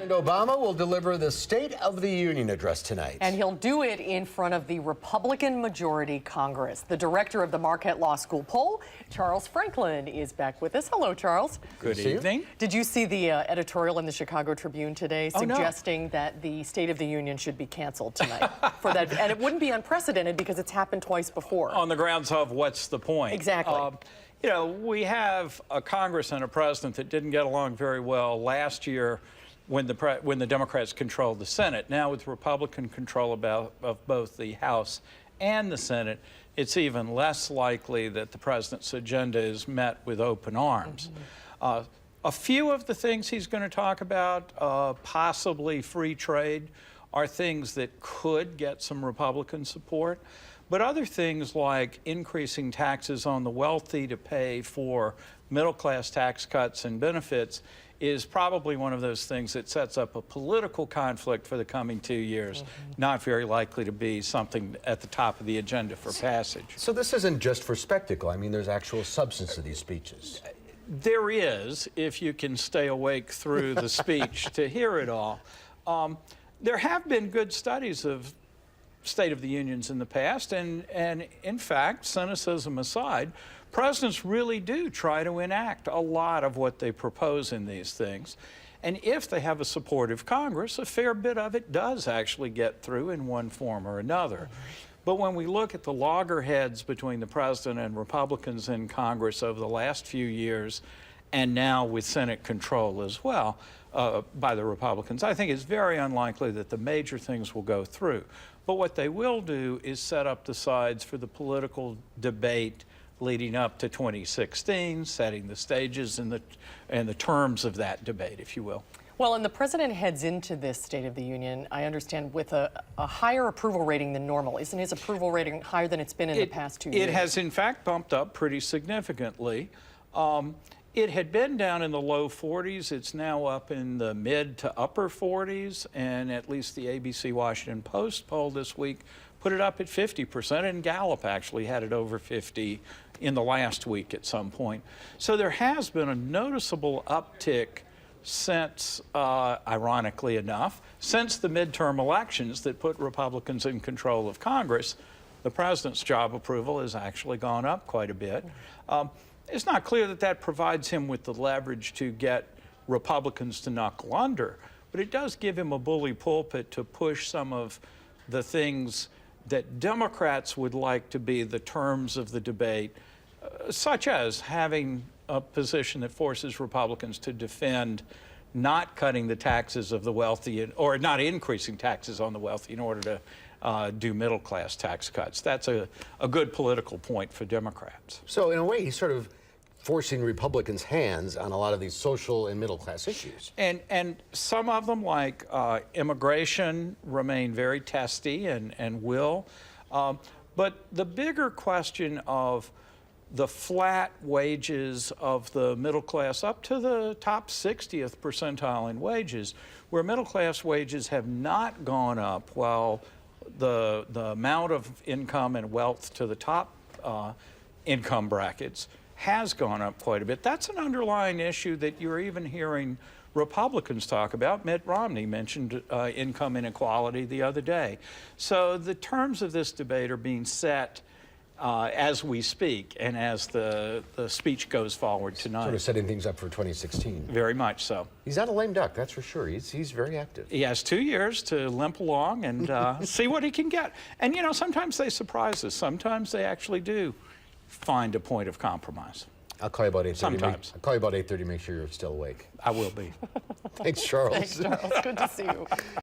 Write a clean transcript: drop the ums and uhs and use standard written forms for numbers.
President Obama will deliver the State of the Union address tonight. And he'll do it in front of the Republican majority Congress. The director of the Marquette Law School poll, Charles Franklin, is back with us. Hello, Charles. Good evening. Did you see the editorial in the Chicago Tribune today suggesting that the State of the Union should be canceled tonight for that? And it wouldn't be unprecedented because it's happened twice before. On the grounds of what's the point? Exactly. You know, we have a Congress and a president that didn't get along very well last year when the Democrats controlled the Senate. Now with Republican control of both the House and the Senate, it's even less likely that the president's agenda is met with open arms. A few of the things he's going to talk about, possibly free trade, are things that could get some Republican support. But other things like increasing taxes on the wealthy to pay for middle-class tax cuts and benefits is probably one of those things that sets up a political conflict for the coming 2 years, not very likely to be something at the top of the agenda for passage. So this isn't just for spectacle. I mean, there's actual substance to these speeches. There is, if you can stay awake through the speech to hear it all. There have been good studies of State of the Unions in the past, and in fact, cynicism aside, presidents really do try to enact a lot of what they propose in these things. And if they have a supportive Congress, a fair bit of it does actually get through in one form or another. But when we look at the loggerheads between the president and Republicans in Congress over the last few years, and now with Senate control as well by the Republicans, I think it's very unlikely that the major things will go through. But what they will do is set up the sides for the political debate leading up to 2016, setting the stages and the terms of that debate, if you will. Well, and the president heads into this State of the Union, I understand, with a higher approval rating than normal. Isn't his approval rating higher than it's been in the past 2 years? It has, in fact, bumped up pretty significantly. It had been down in the low 40s. It's now up in the mid to upper 40s, and at least the ABC Washington Post poll this week put it up at 50%, and Gallup actually had it over 50 in the last week at some point. So there has been a noticeable uptick since, ironically enough, since the midterm elections that put Republicans in control of Congress. The president's job approval has actually gone up quite a bit. It's not clear that that provides him with the leverage to get Republicans to knuckle under, but it does give him a bully pulpit to push some of the things that Democrats would like to be the terms of the debate, such as having a position that forces Republicans to defend not cutting the taxes of the wealthy or not increasing taxes on the wealthy in order to do middle-class tax cuts. That's a good political point for Democrats. So in a way, he's sort of forcing Republicans' hands on a lot of these social and middle-class issues. And some of them, like immigration, remain very testy and will. But the bigger question of the flat wages of the middle class up to the top 60th percentile in wages, where middle class wages have not gone up while the amount of income and wealth to the top income brackets has gone up quite a bit. That's an underlying issue that you're even hearing Republicans talk about. Mitt Romney mentioned income inequality the other day. So the terms of this debate are being set as we speak and as the speech goes forward tonight. Sort of setting things up for 2016. Very much so. He's not a lame duck, that's for sure. He's very active. He has 2 years to limp along and see what he can get. And, you know, sometimes they surprise us. Sometimes they actually do find a point of compromise. I'll call you about 8:30. Sometimes. I'll call you about 8:30, make sure you're still awake. I will be. Thanks, Charles. Thanks, Charles. Good to see you.